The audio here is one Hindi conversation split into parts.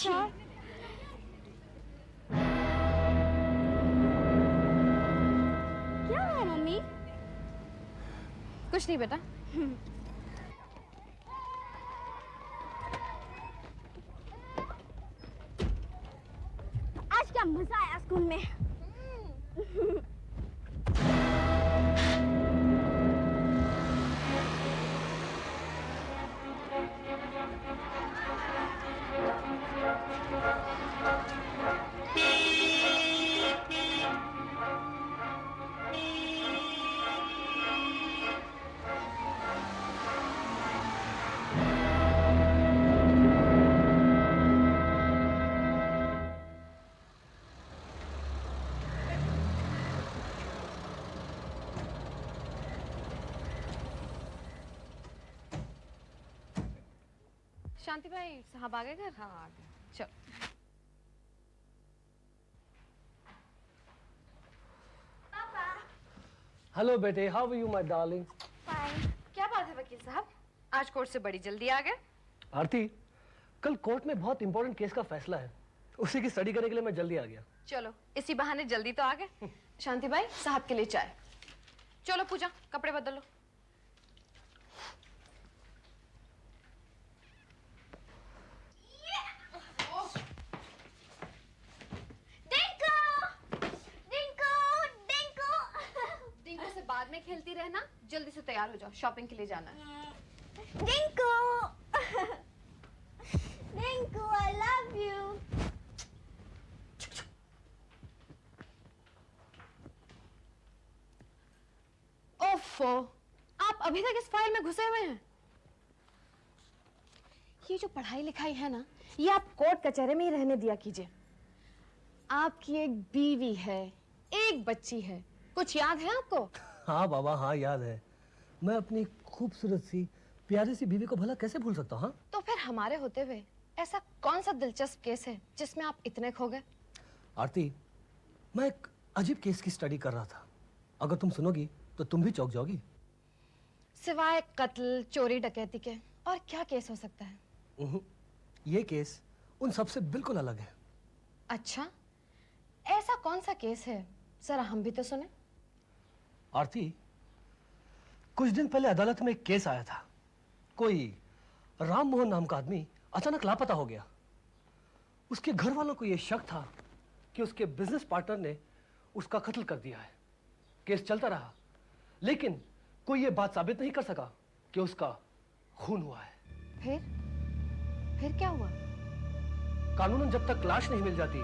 अच्छा। क्या है मम्मी? कुछ नहीं बेटा। आज क्या मजा आया स्कूल में। शांति भाई साहब आ गए घर? हाँ आ गए। चलो। हेलो बेटे, how are you my darling? Fine. क्या बात है वकील साहब, आज कोर्ट से बड़ी जल्दी आ गए? आरती, कल कोर्ट में बहुत इंपॉर्टेंट केस का फैसला है, उसी की स्टडी करने के लिए मैं जल्दी आ गया। चलो इसी बहाने जल्दी तो आ गए। शांति भाई साहब के लिए चाय। चलो पूजा कपड़े बदलो। डिंको से बाद में खेलती रहना, जल्दी से तैयार हो जाओ, शॉपिंग के लिए जाना है। Dingko, Dingko, I love you. ओफो, आप अभी तक इस फाइल में घुसे हुए हैं। ये जो पढ़ाई लिखाई है ना, ये आप कोर्ट कचहरे में ही रहने दिया कीजिए। आपकी एक बीवी है, एक बच्ची है, कुछ याद है आपको? हाँ बाबा, हाँ याद है। मैं अपनी खूबसूरत सी प्यारी सी बीवी को भला कैसे भूल सकता हूँ? तो फिर हमारे होते हुए ऐसा कौन सा दिलचस्प केस है जिसमें आप इतने खो गए? आरती, मैं एक अजीब केस की स्टडी कर रहा था। अगर तुम सुनोगी तो तुम भी चौंक जाओगी। सिवाय कत्ल, चोरी, डकैती के और क्या केस हो सकता है? ये केस उन सबसे बिल्कुल अलग है। अच्छा, ऐसा कौन सा केस है, जरा हम भी तो सुने। आरती, कुछ दिन पहले अदालत में एक केस आया था। कोई राम मोहन नाम का आदमी अचानक लापता हो गया। उसके घर वालों को यह शक था कि उसके बिजनेस पार्टनर ने उसका कत्ल कर दिया है। केस चलता रहा, लेकिन कोई यह बात साबित नहीं कर सका कि उसका खून हुआ है। फिर क्या हुआ? कानूनन जब तक लाश नहीं मिल जाती,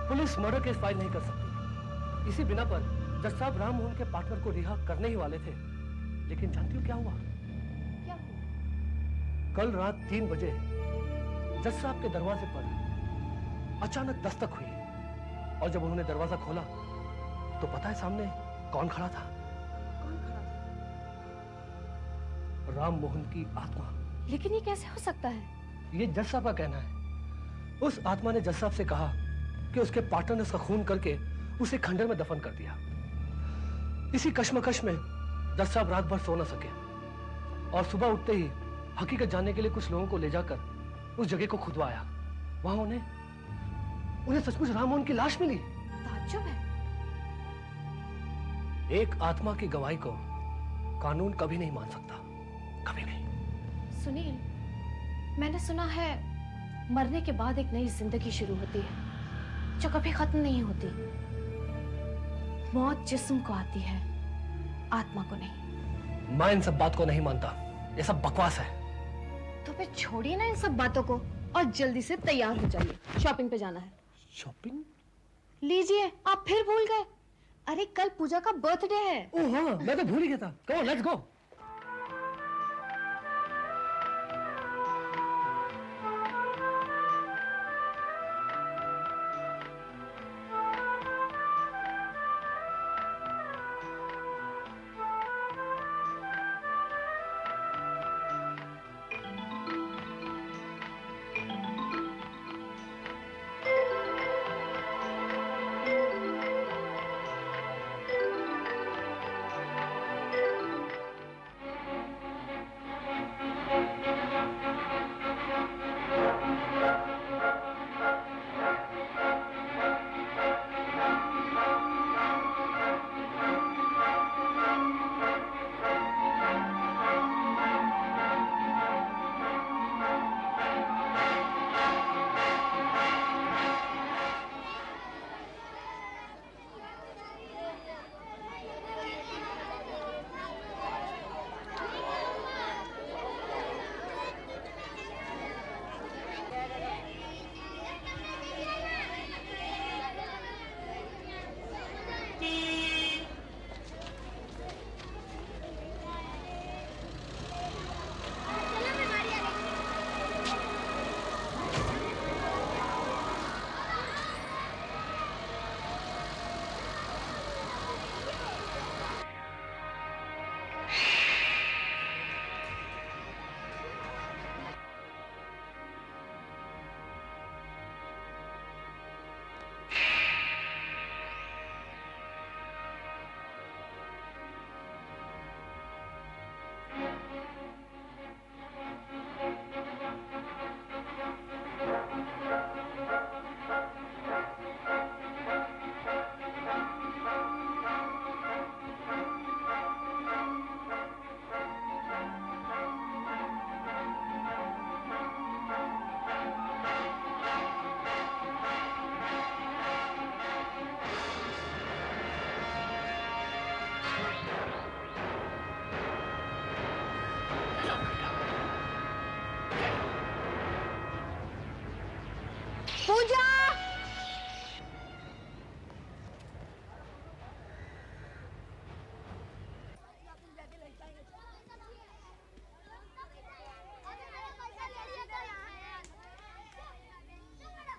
पुलिस मर्डर केस फाइल नहीं कर सकती। इसी बिना पर जज साहब राम मोहन के पार्टनर को रिहा करने ही वाले थे, लेकिन जानती हो क्या हुआ? क्या हुआ? कल रात 3 बजे जज साहब के दरवाजे पर अचानक दस्तक हुई, और जब उन्होंने दरवाजा खोला तो पता है सामने कौन खड़ा था? कौन खड़ा था? राम मोहन की आत्मा। लेकिन ये कैसे हो सकता है? ये जज साहब का कहना है। उस आत्मा ने जज साहब से कहा कि उसके पार्टनर ने उसका खून करके उसे खंडर में दफन कर दिया। इसी कश्मकश में जज साहब रात भर सो न सके, और सुबह उठते ही हकीकत जानने के लिए कुछ लोगों को ले जाकर उस जगह को खुदवाया। वहां उन्हें सचमुच राम मोहन की लाश मिली। ताज्जुब है। एक आत्मा की गवाही को कानून कभी नहीं मान सकता, कभी नहीं। सुनिए, मैंने सुना है मरने के बाद एक नई जिंदगी शुरू होती है जो कभी खत्म नहीं होती। मौत जिस्म को आती है, आत्मा को नहीं। मैं इन सब बात को नहीं मानता, ये सब बकवास है। तो फिर छोड़िए ना इन सब बातों को और जल्दी से तैयार हो जाइए, शॉपिंग पे जाना है। शॉपिंग? लीजिए, आप फिर भूल गए। अरे कल पूजा का बर्थडे है। ओह हाँ, मैं तो भूल ही गया था। Come on, let's go.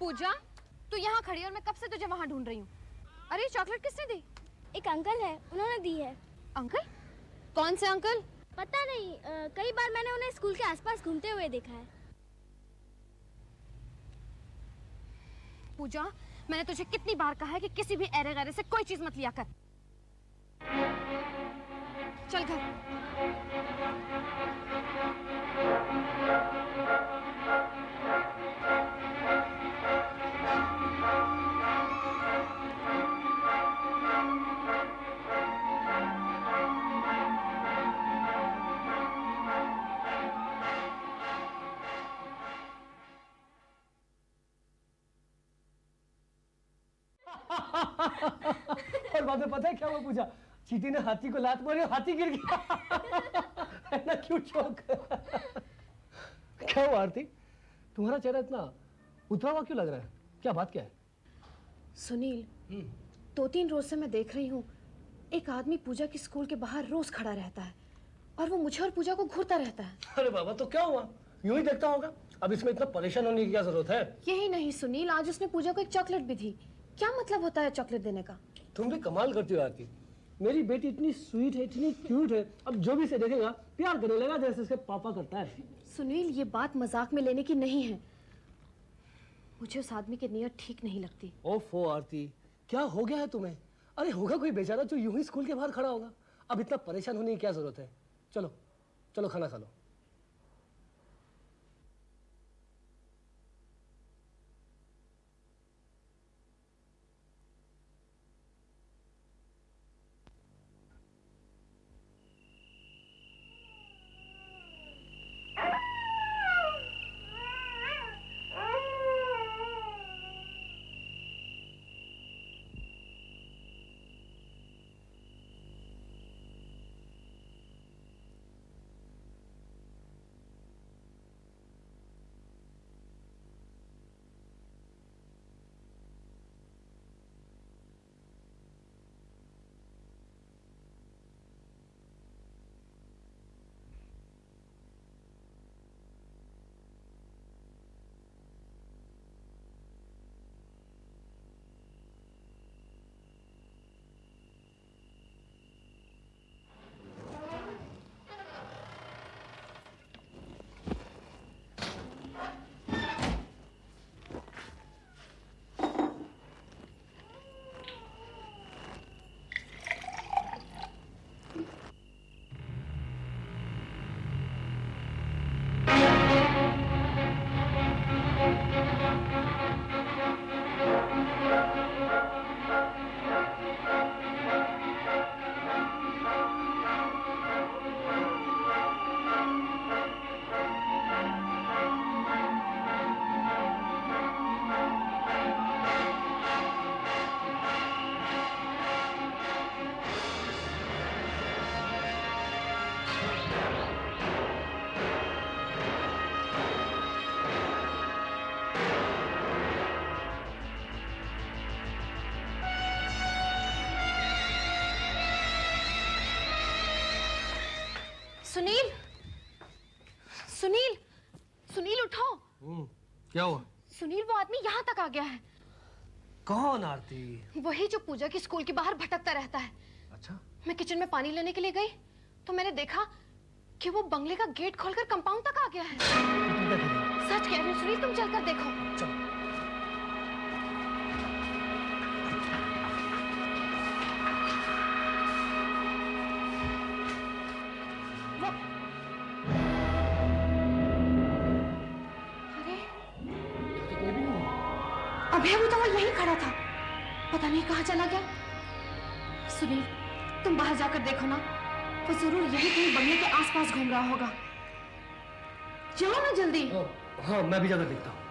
पूजा, तू यहाँ खड़ी है और मैं कब से तुझे वहाँ ढूंढ रही हूँ। अरे चॉकलेट किसने दी? एक अंकल है, उन्होंने दी है। अंकल? कौन से अंकल? पता नहीं, कई बार मैंने उन्हें स्कूल के आसपास घूमते हुए देखा है। पूजा, मैंने तुझे कितनी बार कहा है कि किसी भी ऐरे गैरे से कोई चीज मत लिया कर। चल घर। और बाद में पता है क्या हुआ पूजा? चींटी ने हाथी को लात मारी और हाथी गिर गया। है ना क्यूट जोक? क्या हुआ आरती, तुम्हारा चेहरा इतना उतरा हुआ क्यों लग रहा है? क्या बात क्या है? सुनील, 2-3 रोज से मैं देख रही हूँ एक आदमी पूजा की स्कूल के बाहर रोज खड़ा रहता है और वो मुझे और पूजा को घूरता रहता है। अरे बाबा, तो क्या हुआ? यूं ही देखता होगा। अब इसमें इतना परेशान होने की क्या जरूरत है? यही नहीं सुनील, आज उसने पूजा को एक चॉकलेट भी दी। क्या मतलब होता है चॉकलेट देने का? तुम भी कमाल करती हो आरती। मेरी बेटी इतनी स्वीट है, इतनी क्यूट है, अब जो भी इसे देखेगा प्यार करने लगा जैसे उसके पापा करता है। सुनील, ये बात मजाक में लेने की नहीं है। मुझे उस आदमी की नीयत ठीक नहीं लगती। ओफो आरती, क्या हो गया है तुम्हें? अरे होगा कोई बेचारा जो यूं ही स्कूल के बाहर खड़ा होगा। अब इतना परेशान होने की क्या जरूरत है? चलो चलो खाना खा लो। सुनील, सुनील, सुनील उठो। क्या हुआ? सुनील, वो आदमी यहाँ तक आ गया है। कौन आरती? वही जो पूजा की स्कूल के बाहर भटकता रहता है। अच्छा, मैं किचन में पानी लेने के लिए गई तो मैंने देखा कि वो बंगले का गेट खोलकर कंपाउंड तक आ गया है। तुम क्या कर रही हो? सच कह रही हूँ सुनील, तुम चलकर देखो। चलो। अभी अभी तो वो यहीं खड़ा था, पता नहीं कहाँ चला गया। सुनील, तुम बाहर जाकर देखो ना, वो जरूर यही कहीं बंगले के आसपास घूम रहा होगा। जाओ ना जल्दी। हाँ, मैं भी जाकर देखता हूँ।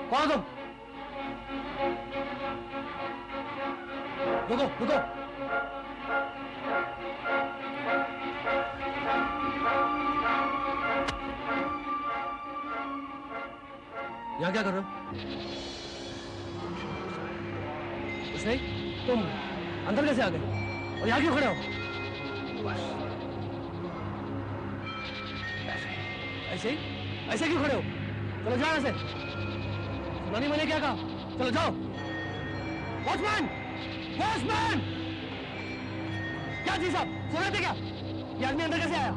कौन तुम? रुको रुको। यहाँ क्या कर रहे हो? कुछ नहीं, तुम अंदर कैसे आ गए? और यहाँ क्यों खड़े हो? बस ऐसे ही, ऐसे क्यों खड़े हो? चलो जाओ ऐसे। सुना नहीं मैंने क्या कहा? चलो जाओ। Watchman, watchman! क्या जी साहब, सुन रहे थे क्या? ये आदमी अंदर कैसे आया?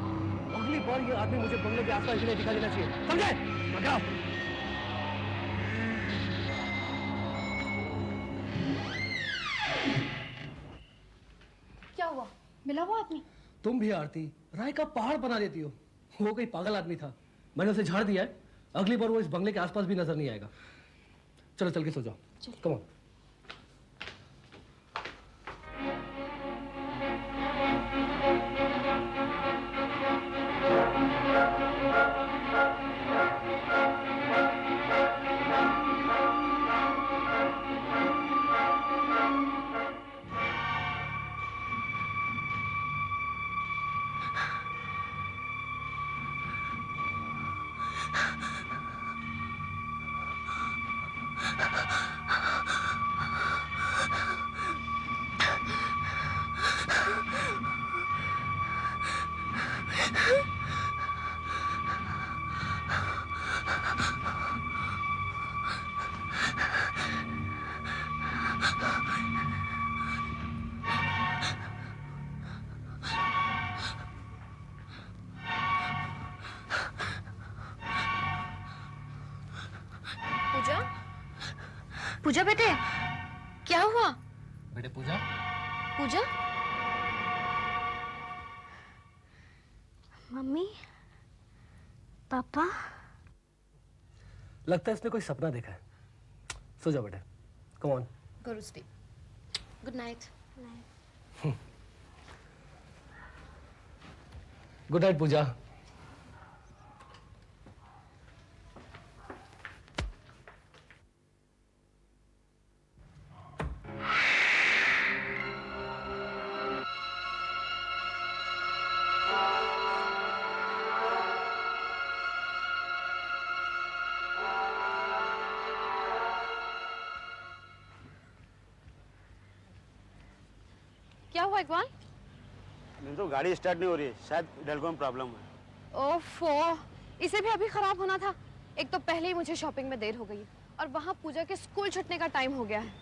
अगली बार ये आदमी मुझे बंगले के आसपास नहीं दिखा देना चाहिए, समझे? बताओ। क्या हुआ? मिला वो आदमी? तुम भी आरती राय का पहाड़ बना देती हो। वो कोई पागल आदमी था, मैंने उसे झाड़ दिया है। अगली बार वो इस बंगले के आसपास भी नजर नहीं आएगा। चलो चल के सो जाओ। Come on. पूजा, पूजा बेटे, क्या हुआ? बेटे पूजा, पूजा, मम्मी, पापा। लगता है इसने कोई सपना देखा है। सो जाओ बेटे, come on. Go to sleep. Good night. Good night Puja. क्या हुआ इकबाल? नहीं तो गाड़ी स्टार्ट नहीं हो रही है, शायद डेलको में प्रॉब्लम है। ओफो, इसे भी अभी खराब होना था। एक तो पहले ही मुझे शॉपिंग में देर हो गई और वहां पूजा के स्कूल छूटने का टाइम हो गया है।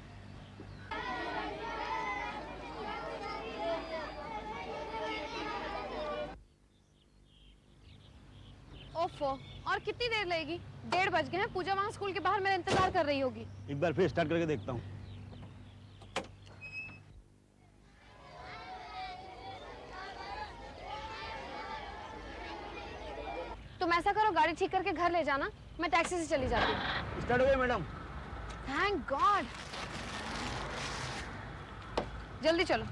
ओफो, और कितनी देर लगेगी? 1:30 बज गए हैं। पूजा वहां स्कूल के बाहर मेरा इंतजार कर रही होगी। एक बार फिर स्टार्ट करके देखता हूँ। तुम ऐसा करो, गाड़ी ठीक करके घर ले जाना, मैं टैक्सी से चली जाती हूँ। स्टार्ट हो गया मैडम। Thank God. जल्दी चलो।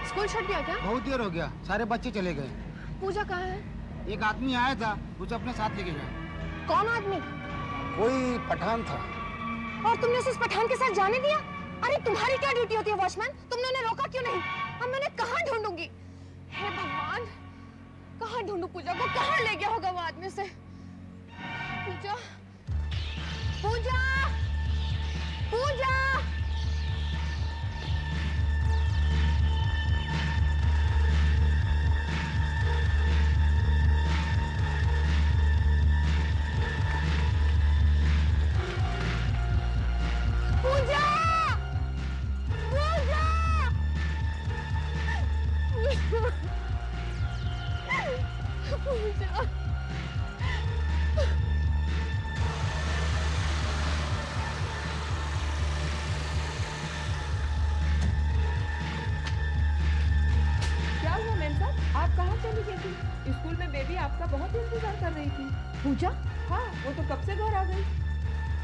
स्कूल छूट गया क्या? बहुत देर हो गया, सारे बच्चे चले गए। पूजा कहाँ है? एक आदमी आया था, उसे अपने साथ लेके गया। कौन आदमी? कोई पठान था। और तुमने उसे उस पठान के साथ जाने दिया? अरे तुम्हारी क्या ड्यूटी होती है वॉचमैन? तुमने उन्हें रोका क्यों नहीं? अब मैं उन्हें कहाँ ढूंढूंगी? हे भगवान, कहाँ ढूंढूं पूजा को? कहाँ ले गया होगा वो आदमी उसे? पूजा, पूजा, पूजा! क्या हुआ मेम साहब, आप कहाँ चली गई थी? स्कूल में बेबी आपका बहुत इंतजार कर रही थी। पूजा? हाँ, वो तो कब से घर आ गई।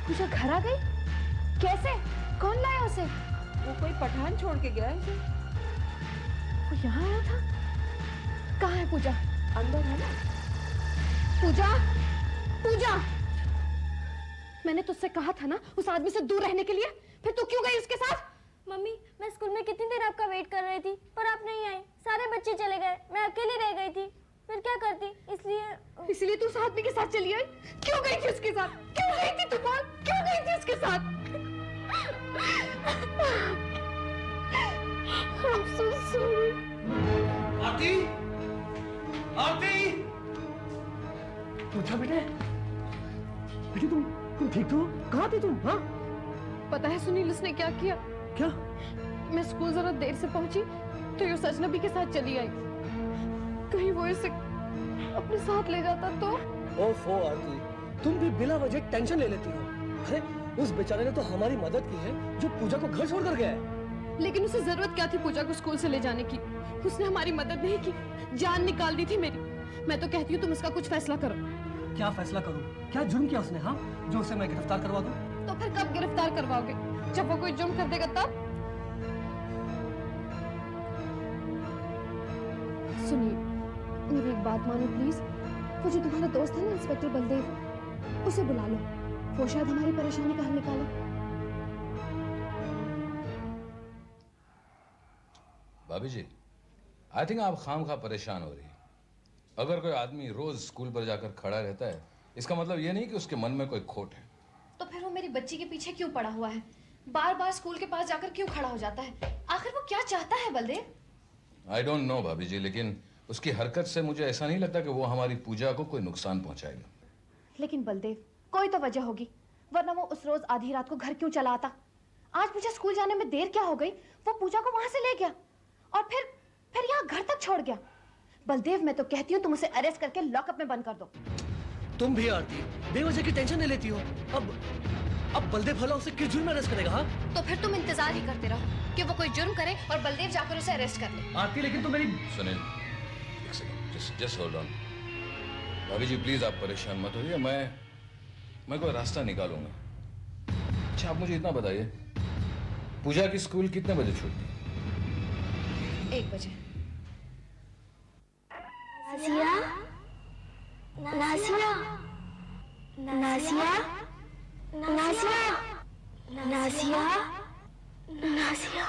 पूजा घर आ गई? कैसे? कौन लाया उसे? वो कोई पठान छोड़ के गया है इसे। वो यहाँ आया था? कहाँ है पूजा? अंदर है ना? पूजा, पूजा, मैंने तुझसे कहा था ना उस आदमी से दूर रहने के लिए, फिर तू क्यों गई उसके साथ? मम्मी, मैं स्कूल में कितनी देर आपका वेट कर रही थी, पर आप नहीं आए। सारे बच्चे चले गए, मैं अकेली रह गई थी। फिर क्या करती? इसलिए तू उस आदमी के साथ चली आई? क्यों गई थी उसके साथ? क्यों गई थी तू बोल? क्यों गई थी उसके साथ? I'm so sorry. आरती, आरती, पूछा बेटे, बेटे तुम ठीक तो? कहाँ थे तुम? हाँ? पता है सुनील उसने क्या किया? क्या? मैं स्कूल जरा देर से पहुंची तो ये सजनबी के साथ चली आई। कहीं वो इसे अपने साथ ले जाता तो? ओफो आरती, तुम भी बिना वजह टेंशन ले लेती हो। अरे उस बेचारे ने तो हमारी मदद की है जो पूजा को घर छोड़कर गया है। लेकिन उसे जरूरत क्या थी पूजा को स्कूल से ले जाने की? उसने हमारी मदद नहीं की, जान निकाल दी थी मेरी। मैं तो कहती हूँ तुम इसका कुछ फैसला करो। क्या फैसला करूं? क्या जुर्म किया उसने? हाँ, जो उसे मैं गिरफ्तार करवा दूं? तो फिर कब गिरफ्तार करवाओगे? जब वो कोई जुर्म कर देगा तब? सुनिए, मेरी एक बात मानो प्लीज। वो जो तुम्हारा दोस्त है ना इंस्पेक्टर बलदेव, उसे बुला लो। वो शायद हमारी परेशानी का हल निकाले। भाभी जी, आई थिंक आप खामखा परेशान हो रही हैं। अगर कोई आदमी रोज स्कूल पर जाकर खड़ा रहता है, इसका मतलब ये नहीं कि उसके मन में कोई खोट है। तो फिर वो मेरी बच्ची के पीछे क्यों पड़ा हुआ है? बार बार स्कूल के पास जाकर क्यों खड़ा हो जाता है? आखिर वो क्या चाहता है बलदेव? आई डोंट नो भाभी जी, लेकिन उसकी हरकत से मुझे ऐसा नहीं लगता कि वो हमारी पूजा को कोई नुकसान पहुंचाएगा। लेकिन बलदेव, कोई तो वजह होगी, वरना वो उस रोज आधी रात को घर क्यों चला आता? आज मुझे स्कूल जाने में देर क्या हो गई, वो पूजा को वहां से ले गया और फिर यहाँ घर तक छोड़ गया। बलदेव, मैं तो कहती हूँ तुम उसे अरेस्ट करके लॉकअप में बंद कर दो। तुम भी आरती बेवजह की टेंशन नहीं लेती हो। अब बलदेव भला उसे किस जुर्म में अरेस्ट करेगा? हाँ? तो फिर तुम इंतजार ही करते रहो कि वो कोई जुर्म करे और बलदेव जाकर उसे अरेस्ट कर ले। आरती, लेकिन तुम मेरी सुनील, एक सेकंड, जस्ट होल्ड ऑन। भाभी जी प्लीज आप परेशान मत होइए, मैं कोई रास्ता निकालूंगा। अच्छा आप मुझे इतना बताइए, पूजा की स्कूल कितने बजे छूटती है? 1 बजे। नासिया, नासिया, नासिया, नासिया, नासिया, नासिया।